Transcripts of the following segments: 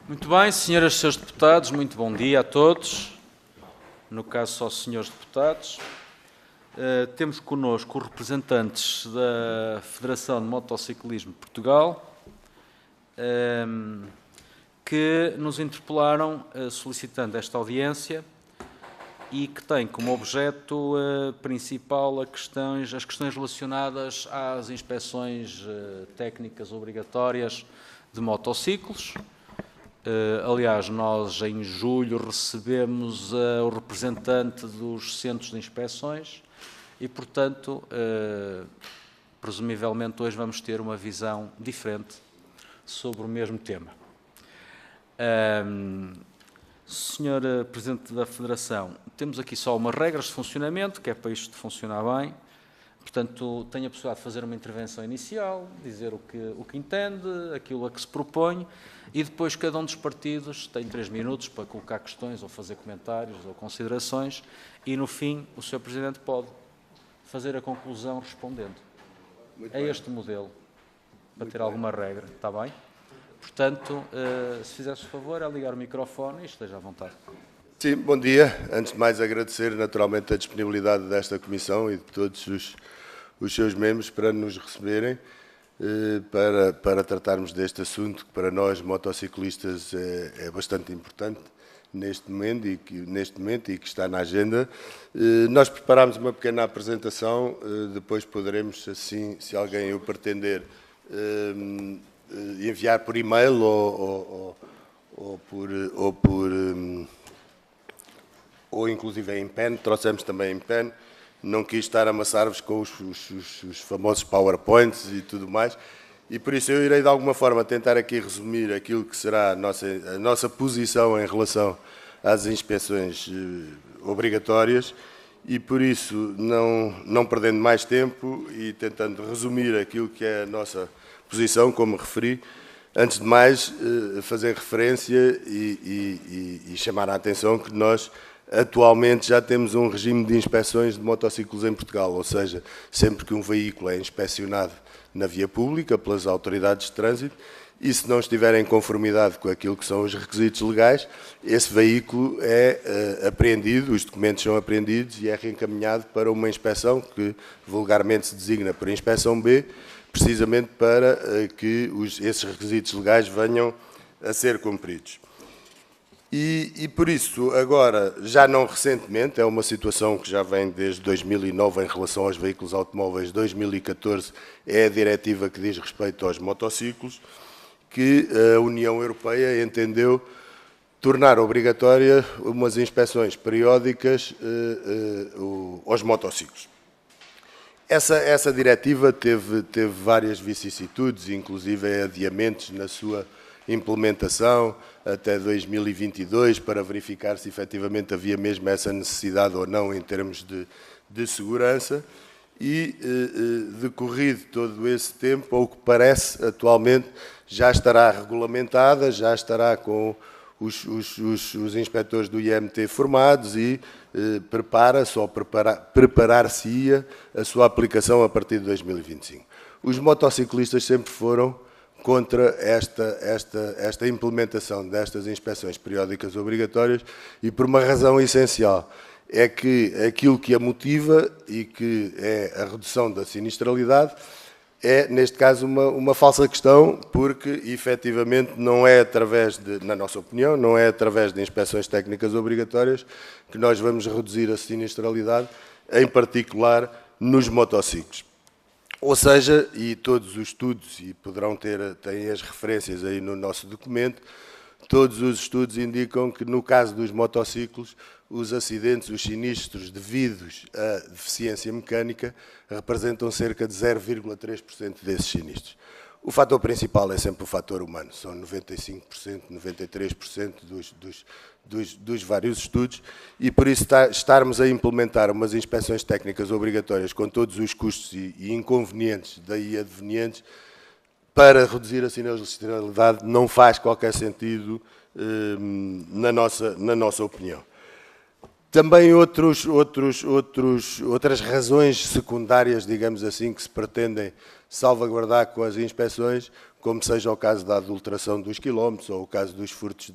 Muito bem, senhoras e senhores deputados, muito bom dia a todos. No caso, só senhores deputados. Temos connosco os representantes da Federação de Motociclismo de Portugal, que nos interpelaram solicitando esta audiência e que tem como objeto principal as questões relacionadas às inspeções técnicas obrigatórias de motociclos. Aliás, nós em julho recebemos o representante dos centros de inspeções e, portanto, presumivelmente hoje vamos ter uma visão diferente sobre o mesmo tema. Senhor Presidente da Federação, temos aqui só umas regras de funcionamento, que é para isto funcionar bem. Portanto, tenho a possibilidade de fazer uma intervenção inicial, dizer o que entende, aquilo a que se propõe, e depois cada um dos partidos tem 3 minutos para colocar questões ou fazer comentários ou considerações, e no fim o Sr. Presidente pode fazer a conclusão respondendo. É este modelo, para ter alguma regra, está bem? Portanto, se fizesse o favor, é ligar o microfone e esteja à vontade. Sim, bom dia. Antes de mais agradecer naturalmente a disponibilidade desta Comissão e de todos os seus membros para nos receberem, para tratarmos deste assunto que para nós motociclistas é bastante importante neste momento e que está na agenda. Nós preparámos uma pequena apresentação, depois poderemos, assim, se alguém o pretender, enviar por e-mail ou inclusive em pen, trouxemos também em pen. Não quis estar a amassar-vos com os famosos PowerPoints e tudo mais, e por isso eu irei de alguma forma tentar aqui resumir aquilo que será a nossa posição em relação às inspeções obrigatórias, e por isso, não perdendo mais tempo e tentando resumir aquilo que é a nossa posição, como referi, antes de mais fazer referência e chamar a atenção que nós atualmente já temos um regime de inspeções de motociclos em Portugal, ou seja, sempre que um veículo é inspecionado na via pública pelas autoridades de trânsito e se não estiver em conformidade com aquilo que são os requisitos legais, esse veículo é apreendido, os documentos são apreendidos e é reencaminhado para uma inspeção que vulgarmente se designa por inspeção B, precisamente para que esses requisitos legais venham a ser cumpridos. E por isso, agora, já não recentemente, é uma situação que já vem desde 2009 em relação aos veículos automóveis, 2014 é a diretiva que diz respeito aos motociclos, que a União Europeia entendeu tornar obrigatória umas inspeções periódicas aos motociclos. Essa diretiva teve várias vicissitudes, inclusive adiamentos na sua implementação até 2022 para verificar se efetivamente havia mesmo essa necessidade ou não em termos de segurança e, decorrido todo esse tempo, ao que parece, atualmente já estará regulamentada, já estará com os inspectores do IMT formados e prepara-se ou preparar-se-ia a sua aplicação a partir de 2025. Os motociclistas sempre foram contra esta implementação destas inspeções periódicas obrigatórias e por uma razão essencial, é que aquilo que a motiva e que é a redução da sinistralidade é, neste caso, uma falsa questão, porque, efetivamente, não é através na nossa opinião, não é através de inspeções técnicas obrigatórias que nós vamos reduzir a sinistralidade, em particular nos motociclos. Ou seja, e todos os estudos, e têm as referências aí no nosso documento, todos os estudos indicam que, no caso dos motociclos, os acidentes, os sinistros devidos à deficiência mecânica representam cerca de 0,3% desses sinistros. O fator principal é sempre o fator humano, são 95%, 93% dos vários estudos, e por isso estarmos a implementar umas inspeções técnicas obrigatórias com todos os custos e inconvenientes daí advenientes, para reduzir a sinistralidade não faz qualquer sentido na nossa opinião. Também outras razões secundárias, digamos assim, que se pretendem salvaguardar com as inspeções, como seja o caso da adulteração dos quilómetros ou o caso dos furtos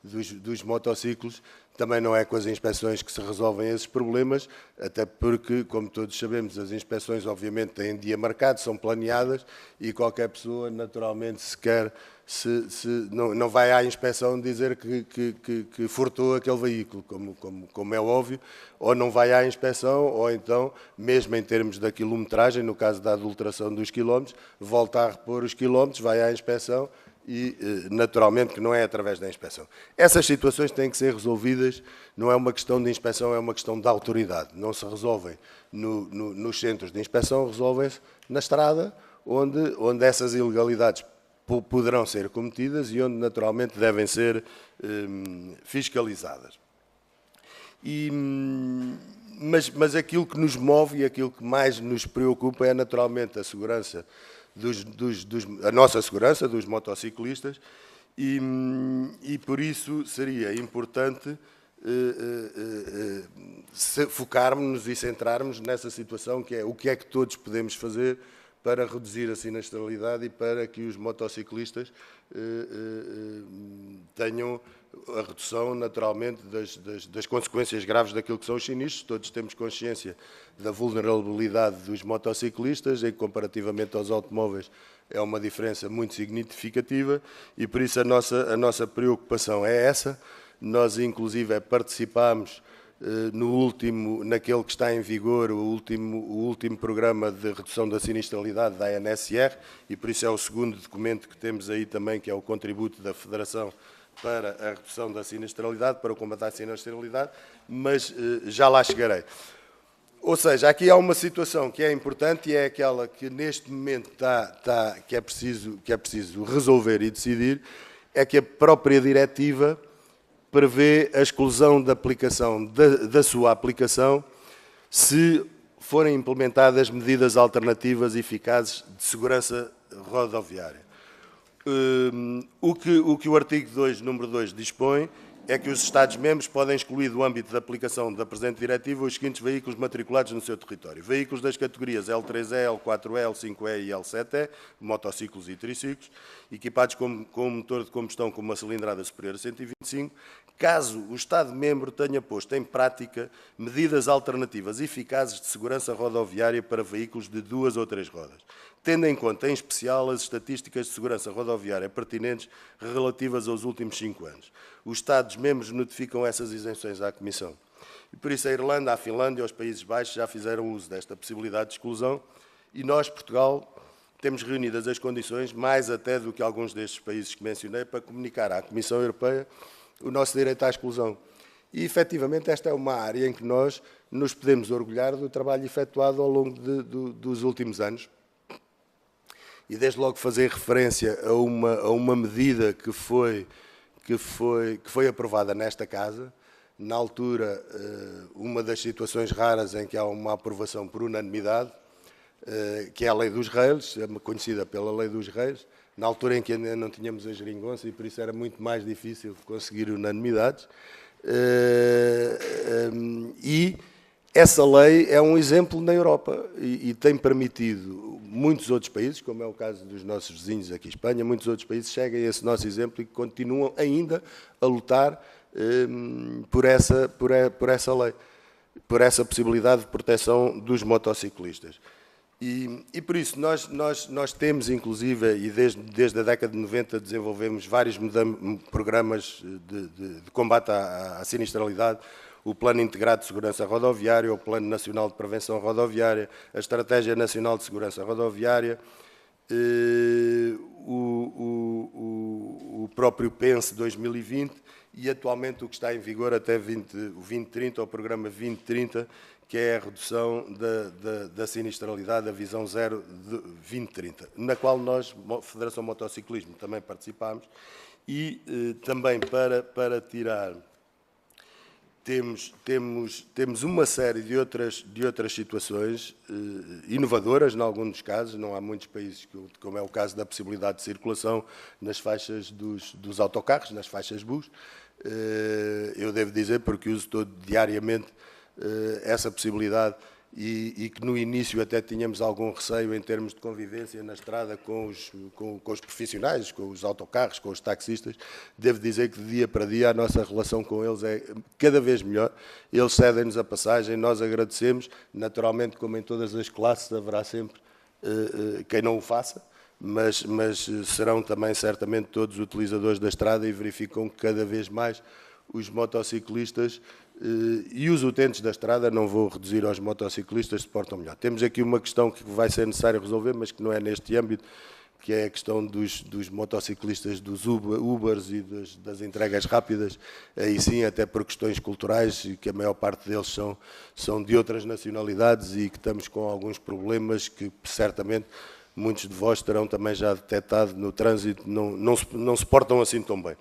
dos motociclos. Também não é com as inspeções que se resolvem esses problemas, até porque, como todos sabemos, as inspeções obviamente têm dia marcado, são planeadas e qualquer pessoa naturalmente não vai à inspeção dizer que furtou aquele veículo, como é óbvio, ou não vai à inspeção, ou então, mesmo em termos da quilometragem, no caso da adulteração dos quilómetros, volta a repor os quilómetros, vai à inspeção e, naturalmente, que não é através da inspeção. Essas situações têm que ser resolvidas, não é uma questão de inspeção, é uma questão de autoridade. Não se resolvem nos centros de inspeção, resolvem-se na estrada, onde essas ilegalidades poderão ser cometidas e onde, naturalmente, devem ser fiscalizadas. Mas aquilo que nos move e aquilo que mais nos preocupa é, naturalmente, a segurança a nossa segurança dos motociclistas e por isso seria importante focarmos-nos e centrarmos nessa situação que é o que é que todos podemos fazer para reduzir a sinistralidade e para que os motociclistas tenham a redução, naturalmente, das consequências graves daquilo que são os sinistros. Todos temos consciência da vulnerabilidade dos motociclistas, e comparativamente aos automóveis é uma diferença muito significativa, e por isso a nossa preocupação é essa. Nós, inclusive, participámos naquele que está em vigor, o último programa de redução da sinistralidade da ANSR, e por isso é o segundo documento que temos aí também, que é o contributo da Federação para a redução da sinistralidade, para o combate à sinistralidade, mas já lá chegarei. Ou seja, aqui há uma situação que é importante e é aquela que neste momento que é preciso resolver e decidir, é que a própria diretiva prevê a exclusão da aplicação, da sua aplicação, se forem implementadas medidas alternativas eficazes de segurança rodoviária. O que o artigo 2, número 2, dispõe é que os Estados-membros podem excluir do âmbito da aplicação da presente diretiva os seguintes veículos matriculados no seu território. Veículos das categorias L3E, L4E, L5E e L7E, motociclos e triciclos, equipados com motor de combustão com uma cilindrada superior a 125, caso o Estado-membro tenha posto em prática medidas alternativas eficazes de segurança rodoviária para veículos de 2 ou 3 rodas, tendo em conta, em especial, as estatísticas de segurança rodoviária pertinentes relativas aos últimos 5 anos. Os Estados-membros notificam essas isenções à Comissão. E por isso a Irlanda, a Finlândia e os Países Baixos já fizeram uso desta possibilidade de exclusão e nós, Portugal, temos reunidas as condições, mais até do que alguns destes países que mencionei, para comunicar à Comissão Europeia o nosso direito à exclusão. E, efetivamente, esta é uma área em que nós nos podemos orgulhar do trabalho efetuado ao longo dos últimos anos. E, desde logo, fazer referência a uma medida que foi aprovada nesta Casa, na altura, uma das situações raras em que há uma aprovação por unanimidade, que é a Lei dos Rails, conhecida pela Lei dos Rails, na altura em que ainda não tínhamos a geringonça e por isso era muito mais difícil conseguir unanimidades. E essa lei é um exemplo na Europa e tem permitido muitos outros países, como é o caso dos nossos vizinhos aqui, Espanha, muitos outros países seguem esse nosso exemplo e continuam ainda a lutar por essa lei, por essa possibilidade de proteção dos motociclistas. E por isso nós temos, inclusive, e desde a década de 90 desenvolvemos vários programas de combate à sinistralidade, o Plano Integrado de Segurança Rodoviária, o Plano Nacional de Prevenção Rodoviária, a Estratégia Nacional de Segurança Rodoviária, o próprio PENSE 2020 e atualmente o que está em vigor até o 2030, o Programa 2030, que é a redução da sinistralidade, a Visão Zero de 2030, na qual nós, Federação Motociclismo, também participámos e também para tirar... Temos uma série de outras situações inovadoras, em alguns dos casos. Não há muitos países, como é o caso da possibilidade de circulação nas faixas dos autocarros, nas faixas bus. Eu devo dizer, porque uso todo diariamente essa possibilidade, e que no início até tínhamos algum receio em termos de convivência na estrada com os profissionais, com os autocarros, com os taxistas. Devo dizer que de dia para dia a nossa relação com eles é cada vez melhor. Eles cedem-nos a passagem, nós agradecemos. Naturalmente, como em todas as classes, haverá sempre quem não o faça, mas serão também certamente todos utilizadores da estrada e verificam que cada vez mais os motociclistas e os utentes da estrada, não vou reduzir aos motociclistas, se portam melhor. Temos aqui uma questão que vai ser necessário resolver, mas que não é neste âmbito, que é a questão dos motociclistas, dos Ubers e das entregas rápidas, aí sim, até por questões culturais, e que a maior parte deles são de outras nacionalidades e que estamos com alguns problemas que certamente muitos de vós terão também já detectado no trânsito, não se portam assim tão bem.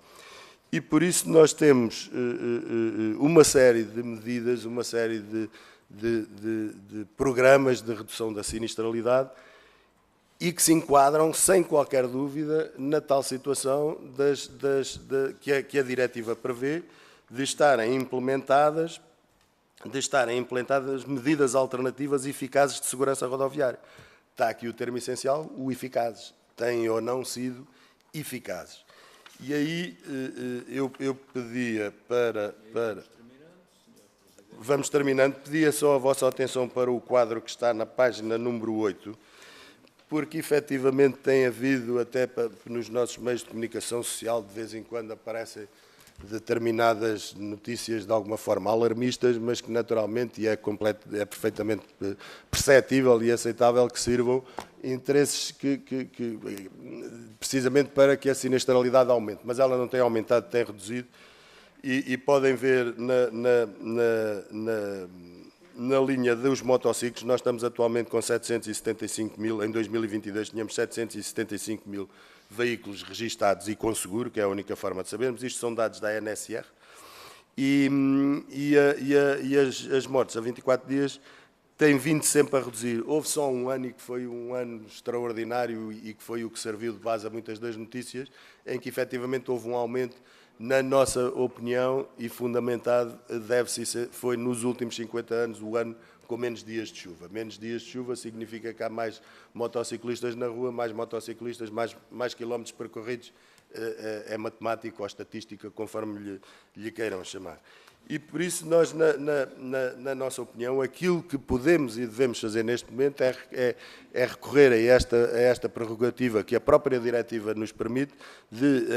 E por isso nós temos uma série de medidas, uma série de programas de redução da sinistralidade e que se enquadram, sem qualquer dúvida, na tal situação que a diretiva prevê de estarem implementadas medidas alternativas eficazes de segurança rodoviária. Está aqui o termo essencial, o eficazes. Têm ou não sido eficazes. E aí eu pedia para... Vamos terminando. Pedia só a vossa atenção para o quadro que está na página número 8, porque efetivamente tem havido, até nos nossos meios de comunicação social, de vez em quando aparecem determinadas notícias de alguma forma alarmistas, mas que naturalmente, e é perfeitamente perceptível e aceitável, que sirvam interesses precisamente para que a sinistralidade aumente. Mas ela não tem aumentado, tem reduzido, e podem ver na linha dos motociclos, nós estamos atualmente com 775 mil, em 2022 tínhamos 775 mil veículos registados e com seguro, que é a única forma de sabermos. Isto são dados da NSR. E as mortes a 24 dias têm vindo sempre a reduzir. Houve só um ano, e que foi um ano extraordinário e que foi o que serviu de base a muitas das notícias, em que efetivamente houve um aumento, na nossa opinião, e fundamentado, foi nos últimos 50 anos o ano com menos dias de chuva. Menos dias de chuva significa que há mais motociclistas na rua, mais motociclistas, mais quilómetros percorridos, é matemática ou estatística, conforme lhe queiram chamar. E por isso nós, na nossa opinião, aquilo que podemos e devemos fazer neste momento é recorrer a esta prerrogativa que a própria diretiva nos permite,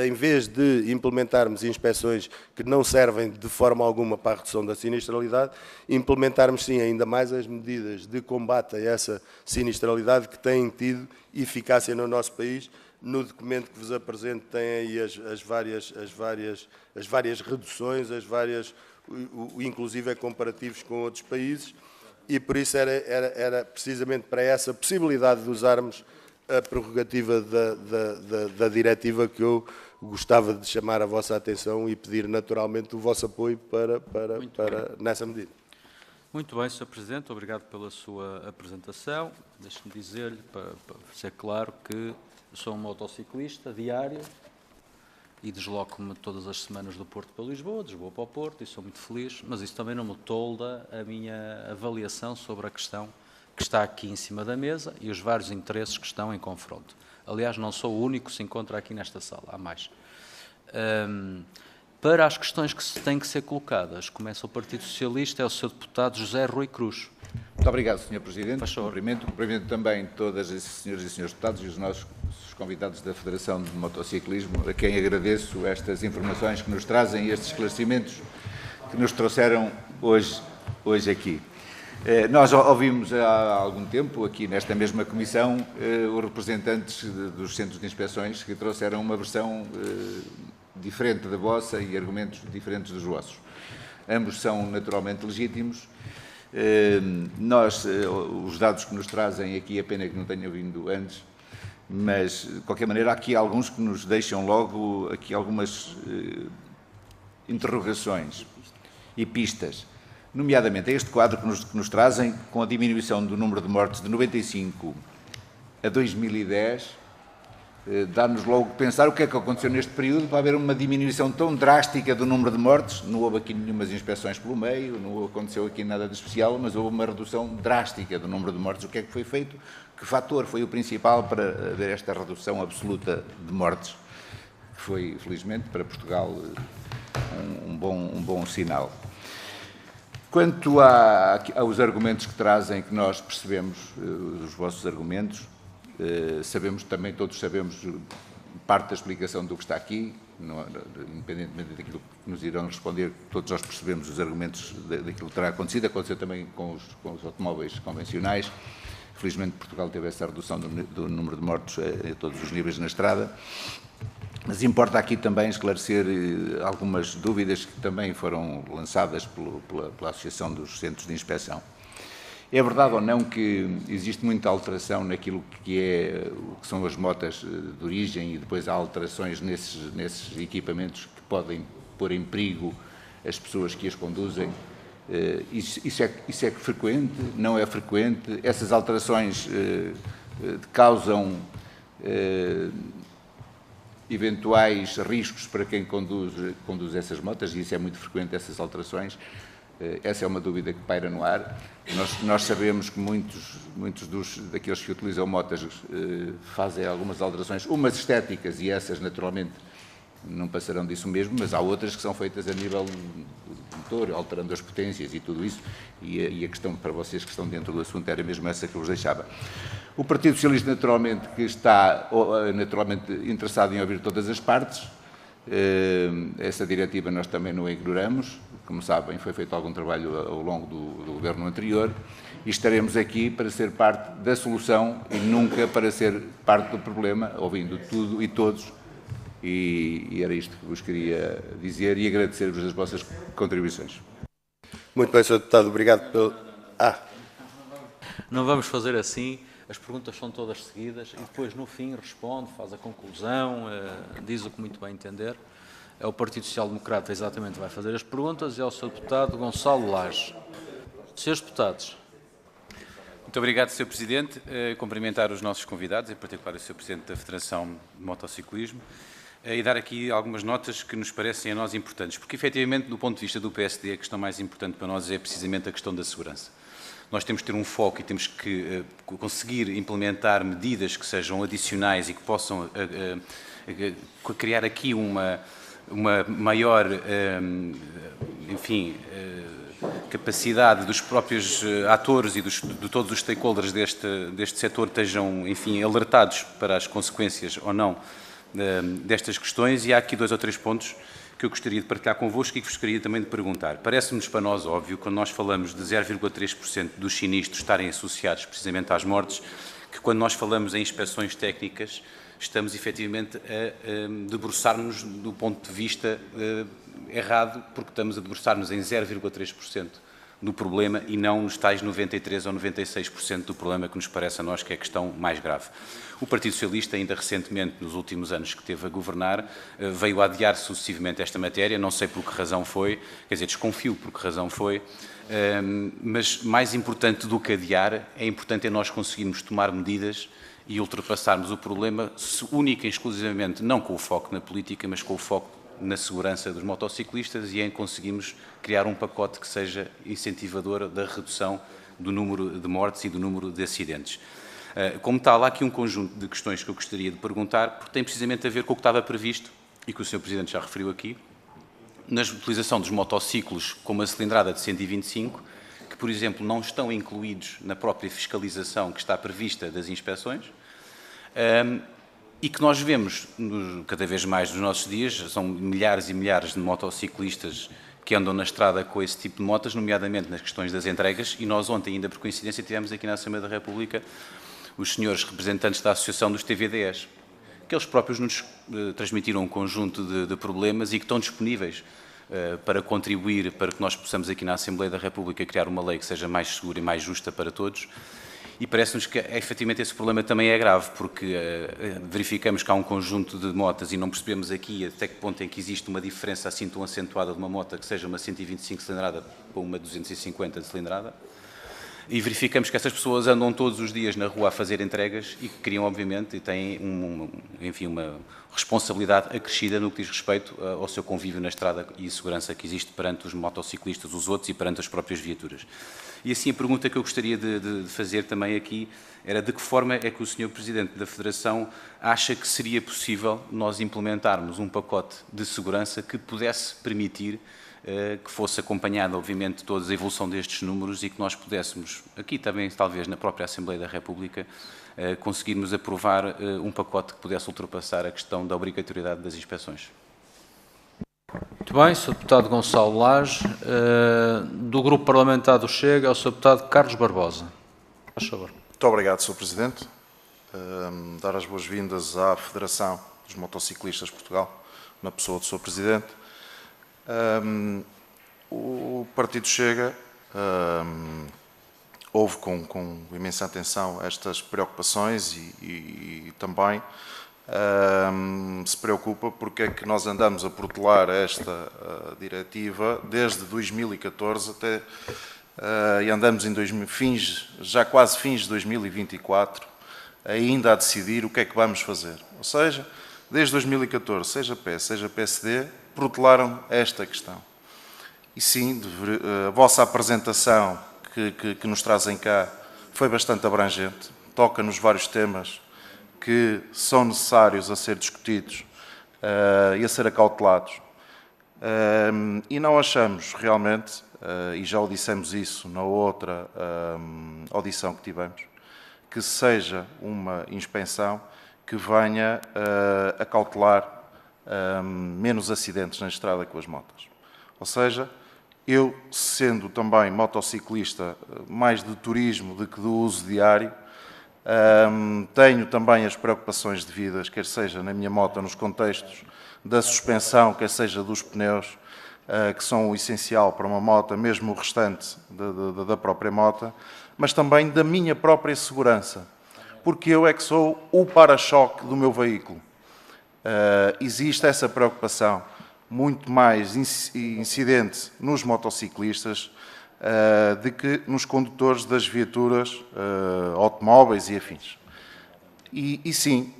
em vez de implementarmos inspeções que não servem de forma alguma para a redução da sinistralidade, implementarmos sim ainda mais as medidas de combate a essa sinistralidade que têm tido eficácia no nosso país. No documento que vos apresento tem aí as várias reduções, inclusive comparativos com outros países, e por isso era precisamente para essa possibilidade de usarmos a prerrogativa da diretiva que eu gostava de chamar a vossa atenção e pedir naturalmente o vosso apoio nessa medida. Muito bem, Sr. Presidente, obrigado pela sua apresentação. Deixe-me dizer-lhe, para ser claro, que sou um motociclista diário e desloco-me todas as semanas do Porto para Lisboa, de Lisboa para o Porto, e sou muito feliz, mas isso também não me tolda a minha avaliação sobre a questão que está aqui em cima da mesa e os vários interesses que estão em confronto. Aliás, não sou o único que se encontra aqui nesta sala, há mais. Para as questões que têm que ser colocadas, começa o Partido Socialista, é o Sr. Deputado José Rui Cruz. Muito obrigado, Sr. Presidente. Cumprimento também todas as senhoras e senhores deputados e os nossos convidados da Federação de Motociclismo, a quem agradeço estas informações que nos trazem e estes esclarecimentos que nos trouxeram hoje aqui. Nós ouvimos há algum tempo, aqui nesta mesma comissão, os representantes dos centros de inspeções que trouxeram uma versão diferente da vossa e argumentos diferentes dos vossos. Ambos são naturalmente legítimos. Os dados que nos trazem aqui, é pena que não tenham vindo antes, mas, de qualquer maneira, há aqui alguns que nos deixam logo aqui algumas interrogações e pistas, nomeadamente este quadro que nos trazem, com a diminuição do número de mortes de 95 a 2010, dá-nos logo pensar o que é que aconteceu neste período para haver uma diminuição tão drástica do número de mortes. Não houve aqui nenhumas inspeções pelo meio, não aconteceu aqui nada de especial, mas houve uma redução drástica do número de mortes. O que é que foi feito? Que fator foi o principal para haver esta redução absoluta de mortes? Que foi, felizmente, para Portugal um bom sinal. Quanto aos argumentos que trazem, que nós percebemos, os vossos argumentos, todos sabemos parte da explicação do que está aqui, independentemente daquilo que nos irão responder, todos nós percebemos os argumentos daquilo que terá acontecido, aconteceu também com os automóveis convencionais. Felizmente Portugal teve essa redução do número de mortos a todos os níveis na estrada. Mas importa aqui também esclarecer algumas dúvidas que também foram lançadas pela Associação dos Centros de Inspeção. É verdade ou não que existe muita alteração naquilo que são as motas de origem e depois há alterações nesses equipamentos que podem pôr em perigo as pessoas que as conduzem? Isso é frequente? Não é frequente? Essas alterações causam eventuais riscos para quem conduz essas motas, e isso é muito frequente, essas alterações. Essa é uma dúvida que paira no ar. Nós sabemos que muitos daqueles que utilizam motas fazem algumas alterações, umas estéticas, e essas naturalmente não passarão disso mesmo, mas há outras que são feitas a nível do motor, alterando as potências e tudo isso, e a questão para vocês que estão dentro do assunto era mesmo essa que eu vos deixava. O Partido Socialista, naturalmente, que está interessado em ouvir todas as partes. Essa diretiva nós também não a ignoramos. Como sabem, foi feito algum trabalho ao longo do governo anterior e estaremos aqui para ser parte da solução e nunca para ser parte do problema, ouvindo tudo e todos. E era isto que vos queria dizer e agradecer-vos as vossas contribuições. Muito bem, Sr. Deputado, obrigado pelo... Não vamos fazer assim. As perguntas são todas seguidas e depois, no fim, responde, faz a conclusão, diz o que muito bem entender. É o Partido Social Democrata, exatamente, vai fazer as perguntas e é o Sr. Deputado Gonçalo Laje. Senhores Deputados. Muito obrigado, Sr. Presidente. Cumprimentar os nossos convidados, em particular o Sr. Presidente da Federação de Motociclismo, e dar aqui algumas notas que nos parecem a nós importantes, porque, efetivamente, do ponto de vista do PSD, a questão mais importante para nós é precisamente a questão da segurança. Nós temos que ter um foco e temos que conseguir implementar medidas que sejam adicionais e que possam criar aqui uma maior, capacidade dos próprios atores e de todos os stakeholders deste setor estejam, enfim, alertados para as consequências ou não destas questões. E há aqui 2 ou 3 pontos que eu gostaria de partilhar convosco e que vos gostaria também de perguntar. Parece-nos para nós óbvio, quando nós falamos de 0,3% dos sinistros estarem associados precisamente às mortes, que quando nós falamos em inspeções técnicas, estamos efetivamente a debruçar-nos do ponto de vista errado, porque estamos a debruçar-nos em 0,3% do problema e não nos tais 93% ou 96% do problema que nos parece a nós que é a questão mais grave. O Partido Socialista, ainda recentemente, nos últimos anos que esteve a governar, veio a adiar sucessivamente esta matéria, não sei por que razão foi, quer dizer, desconfio por que razão foi, mas mais importante do que adiar, é importante nós conseguirmos tomar medidas e ultrapassarmos o problema única e exclusivamente, não com o foco na política, mas com o foco na segurança dos motociclistas e em conseguirmos criar um pacote que seja incentivador da redução do número de mortes e do número de acidentes. Como tal, há aqui um conjunto de questões que eu gostaria de perguntar, porque tem precisamente a ver com o que estava previsto e que o Sr. Presidente já referiu aqui, na utilização dos motociclos com uma cilindrada de 125, que, por exemplo, não estão incluídos na própria fiscalização que está prevista das inspeções, e que nós vemos cada vez mais nos nossos dias, são milhares e milhares de motociclistas que andam na estrada com esse tipo de motas, nomeadamente nas questões das entregas, e nós ontem, ainda por coincidência, tivemos aqui na Assembleia da República os senhores representantes da Associação dos TVDs, que eles próprios nos transmitiram um conjunto de problemas e que estão disponíveis para contribuir para que nós possamos aqui na Assembleia da República criar uma lei que seja mais segura e mais justa para todos. E parece-nos que, efetivamente, esse problema também é grave, porque verificamos que há um conjunto de motas e não percebemos aqui até que ponto é que existe uma diferença assim tão acentuada de uma moto que seja uma 125 cilindrada para uma 250 de cilindrada. e verificamos que essas pessoas andam todos os dias na rua a fazer entregas e que criam, obviamente, e têm, enfim, uma responsabilidade acrescida no que diz respeito ao seu convívio na estrada e a segurança que existe perante os motociclistas, os outros, e perante as próprias viaturas. E assim a pergunta que eu gostaria de fazer também aqui era de que forma é que o Sr. Presidente da Federação acha que seria possível nós implementarmos um pacote de segurança que pudesse permitir que fosse acompanhada, obviamente, toda a evolução destes números e que nós pudéssemos, aqui também, talvez na própria Assembleia da República, conseguirmos aprovar um pacote que pudesse ultrapassar a questão da obrigatoriedade das inspeções. Muito bem, Sr. Deputado Gonçalo Lage. Do Grupo Parlamentar do Chega, ao Sr. Deputado Carlos Barbosa. Faz favor. Muito obrigado, Sr. Presidente. Dar as boas-vindas à Federação dos Motociclistas de Portugal, na pessoa do Sr. Presidente. O Partido Chega ouve com imensa atenção estas preocupações e também se preocupa porque é que nós andamos a protelar esta diretiva desde 2014 até e andamos em já quase fins de 2024 ainda a decidir o que é que vamos fazer. Ou seja, desde 2014, seja PS, seja PSD, protelaram esta questão. E sim, a vossa apresentação que nos trazem cá foi bastante abrangente, toca nos vários temas que são necessários a ser discutidos e a ser acautelados. E não achamos realmente, e já o dissemos isso na outra audição que tivemos, que seja uma inspeção que venha a cautelar menos acidentes na estrada com as motas. Ou seja, eu, sendo também motociclista mais de turismo do que do uso diário, tenho também as preocupações devidas, quer seja na minha moto, nos contextos da suspensão, quer seja dos pneus, que são o essencial para uma moto, mesmo o restante da própria moto, mas também da minha própria segurança, porque eu é que sou o para-choque do meu veículo. Existe essa preocupação muito mais incidente nos motociclistas de que nos condutores das viaturas, automóveis e afins. E sim,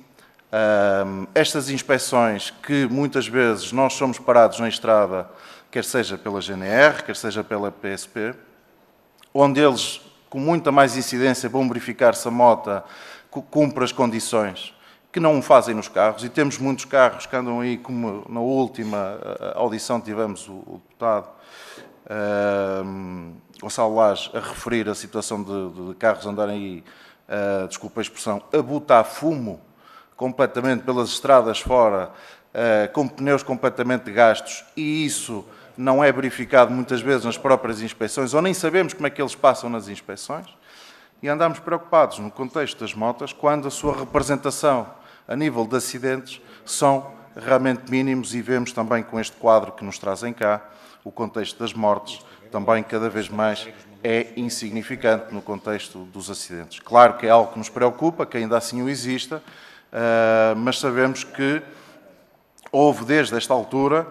estas inspeções que muitas vezes nós somos parados na estrada, quer seja pela GNR, quer seja pela PSP, onde eles, com muita mais incidência, vão verificar se a moto cumpre as condições que não o fazem nos carros, e temos muitos carros que andam aí, como na última audição tivemos o deputado Gonçalo Lage a referir a situação de carros andarem aí, desculpa a expressão, a botar fumo completamente pelas estradas fora, com pneus completamente gastos, e isso não é verificado muitas vezes nas próprias inspeções, ou nem sabemos como é que eles passam nas inspeções, e andamos preocupados no contexto das motas quando a sua representação a nível de acidentes são realmente mínimos, e vemos também com este quadro que nos trazem cá, o contexto das mortes também cada vez mais é insignificante no contexto dos acidentes. Claro que é algo que nos preocupa, que ainda assim o exista, mas sabemos que houve desde esta altura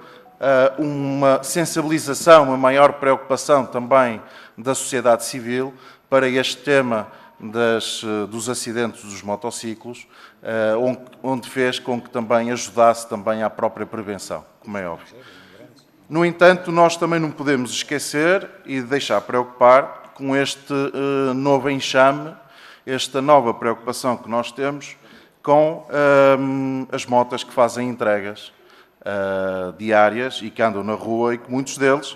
uma sensibilização, uma maior preocupação também da sociedade civil para este tema dos acidentes dos motociclos, onde fez com que também ajudasse também à própria prevenção, como é óbvio. No entanto, nós também não podemos esquecer e deixar preocupar com este novo enxame, esta nova preocupação que nós temos com as motas que fazem entregas diárias e que andam na rua, e que muitos deles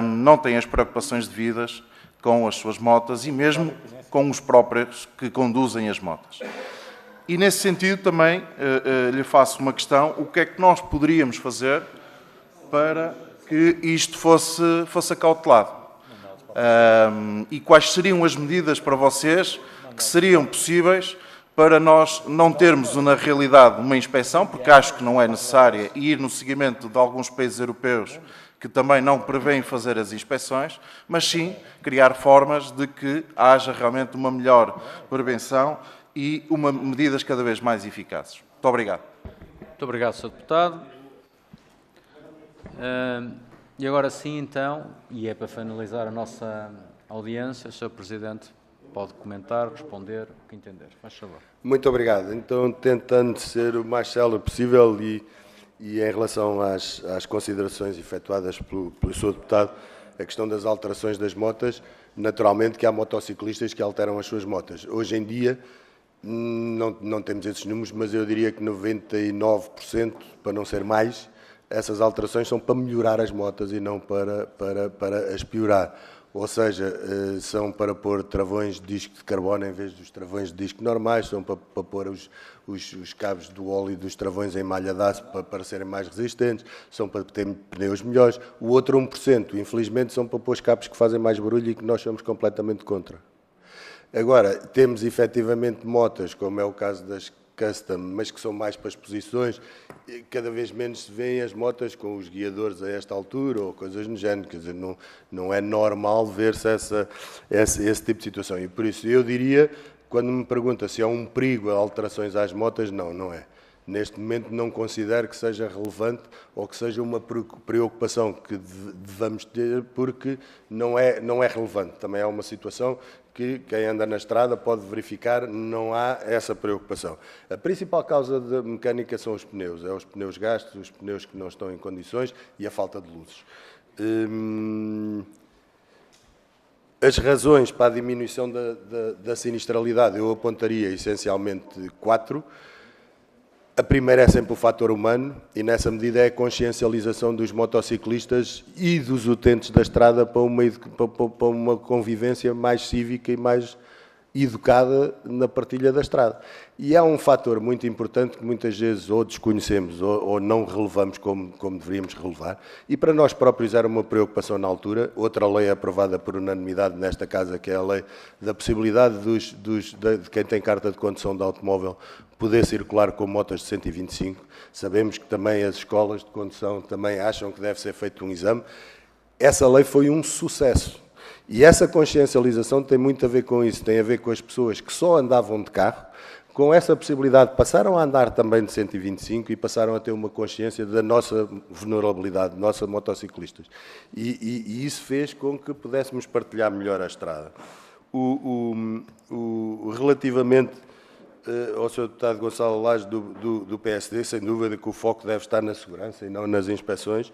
não têm as preocupações devidas com as suas motas e mesmo com os próprios que conduzem as motas. E nesse sentido também lhe faço uma questão: o que é que nós poderíamos fazer para que isto fosse acautelado? E quais seriam as medidas para vocês que seriam possíveis para nós não termos, na realidade, uma inspeção, porque acho que não é necessária, e ir no seguimento de alguns países europeus que também não prevêem fazer as inspeções, mas sim criar formas de que haja realmente uma melhor prevenção e medidas cada vez mais eficazes. Muito obrigado. Muito obrigado, Sr. Deputado. E agora sim, então, e é para finalizar a nossa audiência. Sr. Presidente, pode comentar, responder, o que entender. Faz favor. Muito obrigado. Então, tentando ser o mais célere possível e em relação às considerações efetuadas pelo Sr. Deputado, a questão das alterações das motas, naturalmente que há motociclistas que alteram as suas motas. Hoje em dia, não temos esses números, mas eu diria que 99%, para não ser mais, essas alterações são para melhorar as motas e não para as piorar. Ou seja, são para pôr travões de disco de carbono em vez dos travões de disco normais, são para pôr os cabos do óleo dos travões em malha de aço para serem mais resistentes, são para ter pneus melhores. O outro 1%, infelizmente, são para pôr os cabos que fazem mais barulho e que nós somos completamente contra. Agora, temos efetivamente motas, como é o caso das custom, mas que são mais para exposições, cada vez menos se vêem as motas com os guiadores a esta altura ou coisas no género, quer dizer, não é normal ver-se esse tipo de situação. E por isso eu diria, quando me pergunta se é um perigo a alterações às motas, não é. Neste momento não considero que seja relevante ou que seja uma preocupação que devamos ter, porque não é relevante. Também é uma situação que quem anda na estrada pode verificar, não há essa preocupação. A principal causa da mecânica são os pneus, os pneus gastos, os pneus que não estão em condições e a falta de luzes. As razões para a diminuição da sinistralidade eu apontaria essencialmente 4. A primeira é sempre o fator humano e, nessa medida, é a consciencialização dos motociclistas e dos utentes da estrada para uma convivência mais cívica e mais educada na partilha da estrada. E há um fator muito importante que muitas vezes ou desconhecemos ou não relevamos como deveríamos relevar, e para nós próprios era uma preocupação na altura. Outra lei aprovada por unanimidade nesta Casa, que é a lei da possibilidade de quem tem carta de condução de automóvel poder circular com motas de 125. Sabemos que também as escolas de condução também acham que deve ser feito um exame. Essa lei foi um sucesso. E essa consciencialização tem muito a ver com isso, tem a ver com as pessoas que só andavam de carro, com essa possibilidade passaram a andar também de 125 e passaram a ter uma consciência da nossa vulnerabilidade, nossa motociclistas. E isso fez com que pudéssemos partilhar melhor a estrada. Relativamente ao Sr. Deputado Gonçalo Laje do PSD, sem dúvida que o foco deve estar na segurança e não nas inspeções.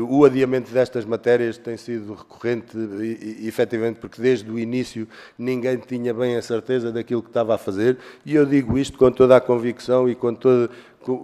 O adiamento destas matérias tem sido recorrente, efetivamente, porque desde o início ninguém tinha bem a certeza daquilo que estava a fazer, e eu digo isto com toda a convicção e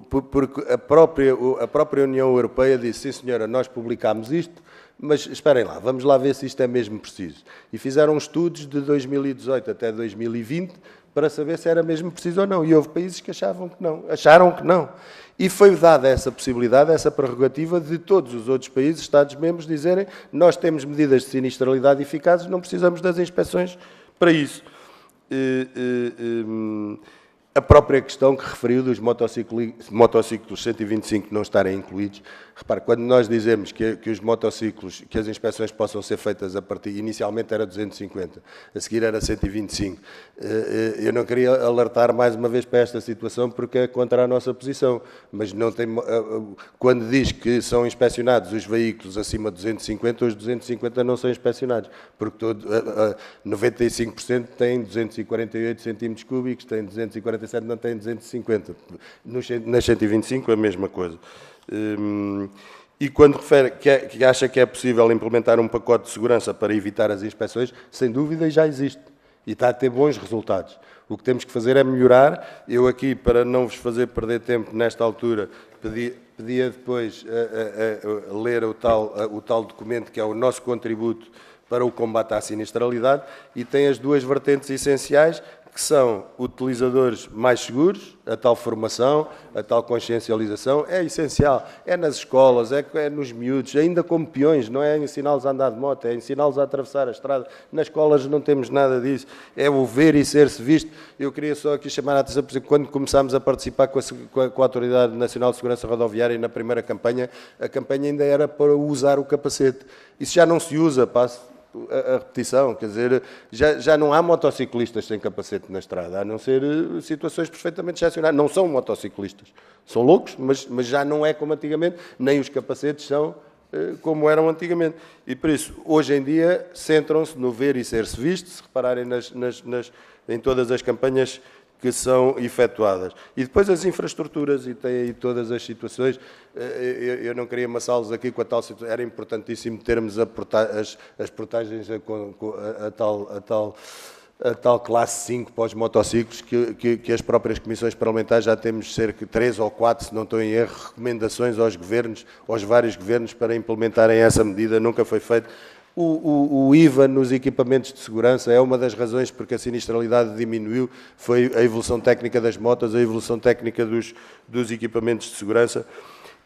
porque a própria União Europeia disse: sim senhora, nós publicámos isto, mas esperem lá, vamos lá ver se isto é mesmo preciso. E fizeram estudos de 2018 até 2020 para saber se era mesmo preciso ou não, e houve países que acharam que não. E foi dada essa possibilidade, essa prerrogativa de todos os outros países, Estados-membros, dizerem: nós temos medidas de sinistralidade eficazes, não precisamos das inspeções para isso. A própria questão que referiu dos motociclos 125 não estarem incluídos. Repare, quando nós dizemos que os motociclos, que as inspeções possam ser feitas a partir, inicialmente era 250, a seguir era 125, eu não queria alertar mais uma vez para esta situação porque é contra a nossa posição, mas não tem, quando diz que são inspecionados os veículos acima de 250, os 250 não são inspecionados, porque 95% têm 248 centímetros cúbicos, têm 247, não têm 250. Nas 125 a mesma coisa. E quando refere que acha que é possível implementar um pacote de segurança para evitar as inspeções, sem dúvida já existe e está a ter bons resultados. O que temos que fazer é melhorar. Eu aqui, para não vos fazer perder tempo nesta altura, pedia depois a ler o tal documento que é o nosso contributo para o combate à sinistralidade, e tem as duas vertentes essenciais, que são utilizadores mais seguros, a tal formação, a tal consciencialização, é essencial. É nas escolas, é nos miúdos, ainda como peões, não é ensiná-los a andar de moto, é ensiná-los a atravessar a estrada. Nas escolas não temos nada disso, é o ver e ser-se visto. Eu queria só aqui chamar a atenção, por exemplo, quando começámos a participar com a Autoridade Nacional de Segurança Rodoviária na primeira campanha, a campanha ainda era para usar o capacete. Isso já não se usa, passo a repetição, quer dizer, já não há motociclistas sem capacete na estrada, a não ser situações perfeitamente excepcionais. Não são motociclistas, são loucos, mas já não é como antigamente, nem os capacetes são como eram antigamente. E por isso, hoje em dia, centram-se no ver e ser-se visto, se repararem em todas as campanhas que são efetuadas. E depois as infraestruturas, e tem aí todas as situações, eu não queria amassá-los aqui com a tal situação, era importantíssimo termos as portagens, a tal classe 5 para os motociclos, que as próprias comissões parlamentares já temos cerca de 3 ou 4, se não estou em erro, recomendações aos governos, aos vários governos, para implementarem essa medida, nunca foi feito. O IVA nos equipamentos de segurança é uma das razões porque a sinistralidade diminuiu, foi a evolução técnica das motas, a evolução técnica dos equipamentos de segurança.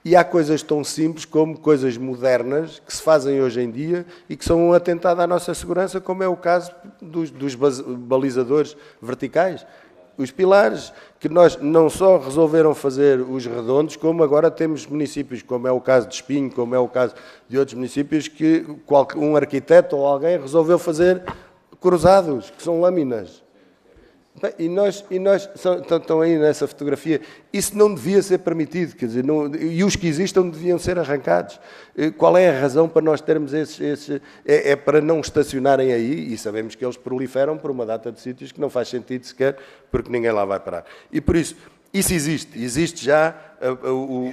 E há coisas tão simples como coisas modernas que se fazem hoje em dia e que são um atentado à nossa segurança, como é o caso dos balizadores verticais. Os pilares, que nós não só resolveram fazer os redondos, como agora temos municípios, como é o caso de Espinho, como é o caso de outros municípios, que um arquiteto ou alguém resolveu fazer cruzados, que são lâminas. E nós estão aí nessa fotografia, isso não devia ser permitido, quer dizer, e os que existam deviam ser arrancados. Qual é a razão para nós termos esses? É para não estacionarem aí, e sabemos que eles proliferam por uma data de sítios que não faz sentido sequer, porque ninguém lá vai parar. E por isso existe já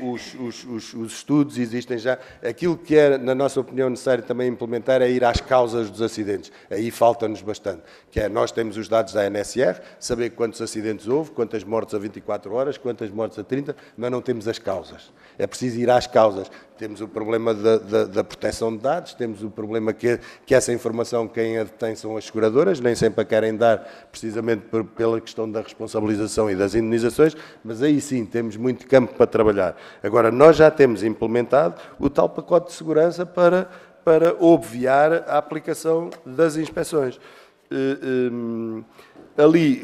os estudos, existem já. Aquilo que é, na nossa opinião, necessário também implementar é ir às causas dos acidentes. Aí falta-nos bastante. Que é, nós temos os dados da ANSR, saber quantos acidentes houve, quantas mortes a 24 horas, quantas mortes a 30, mas não temos as causas. É preciso ir às causas. Temos o problema da proteção de dados, temos o problema que essa informação quem a detém são as seguradoras, nem sempre a querem dar, precisamente pela questão da responsabilização e das indenizações, mas aí sim temos muito campo para trabalhar. Agora, nós já temos implementado o tal pacote de segurança para obviar a aplicação das inspeções. Ali,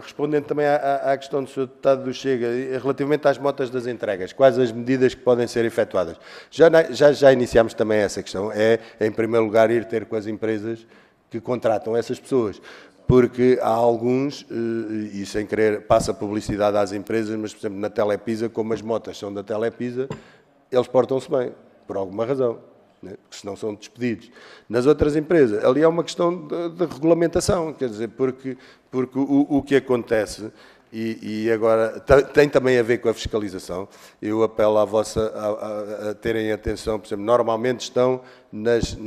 respondendo também à questão do Sr. Deputado do Chega, relativamente às motas das entregas, quais as medidas que podem ser efetuadas? Já iniciámos também essa questão, em primeiro lugar, ir ter com as empresas que contratam essas pessoas, porque há alguns, e sem querer, passa publicidade às empresas, mas, por exemplo, na Telepisa, como as motas são da Telepisa, eles portam-se bem, por alguma razão, né? Porque senão são despedidos. Nas outras empresas, ali é uma questão de regulamentação, quer dizer, porque o que acontece, e agora tem também a ver com a fiscalização, eu apelo a terem atenção, por exemplo, normalmente estão nos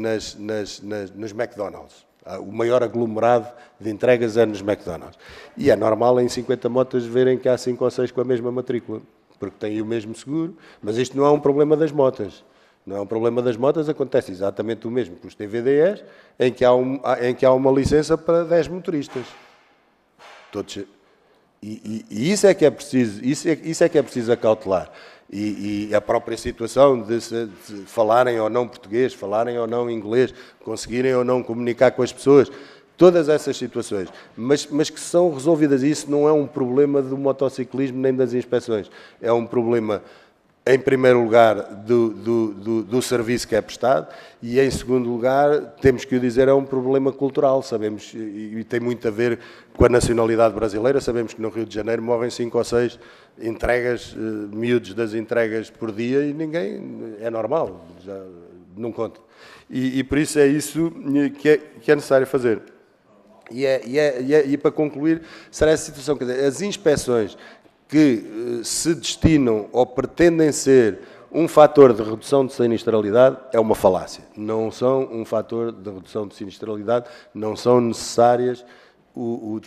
McDonald's. O maior aglomerado de entregas é nos McDonald's. E é normal em 50 motas verem que há 5 ou 6 com a mesma matrícula, porque têm o mesmo seguro, mas isto não é um problema das motas. Não é um problema das motas, acontece exatamente o mesmo com os TVDEs, em que há uma licença para 10 motoristas. Todos. E isso é que é preciso, isso é que é preciso acautelar. E a própria situação de falarem ou não português, falarem ou não inglês, conseguirem ou não comunicar com as pessoas, todas essas situações, mas que são resolvidas. Isso não é um problema do motociclismo nem das inspeções, é um problema, em primeiro lugar, do serviço que é prestado e, em segundo lugar, temos que o dizer, é um problema cultural, sabemos, e tem muito a ver com a nacionalidade brasileira, sabemos que no Rio de Janeiro morrem 5 ou 6 entregas, miúdos das entregas por dia e ninguém, é normal, já não conta. E por isso é isso que é necessário fazer. E para concluir, será essa situação, quer dizer, as inspeções que se destinam ou pretendem ser um fator de redução de sinistralidade é uma falácia. Não são um fator de redução de sinistralidade, não são necessárias.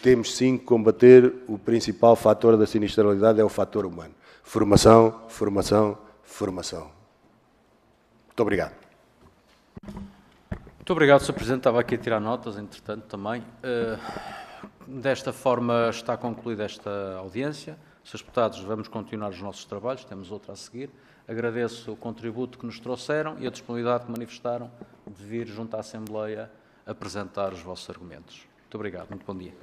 Temos sim que combater o principal fator da sinistralidade, é o fator humano. Formação, formação, formação. Muito obrigado. Muito obrigado, Sr. Presidente. Estava aqui a tirar notas, entretanto, também. Desta forma está concluída esta audiência. Srs. Deputados, vamos continuar os nossos trabalhos, temos outra a seguir. Agradeço o contributo que nos trouxeram e a disponibilidade que manifestaram de vir junto à Assembleia apresentar os vossos argumentos. Muito obrigado, muito bom dia.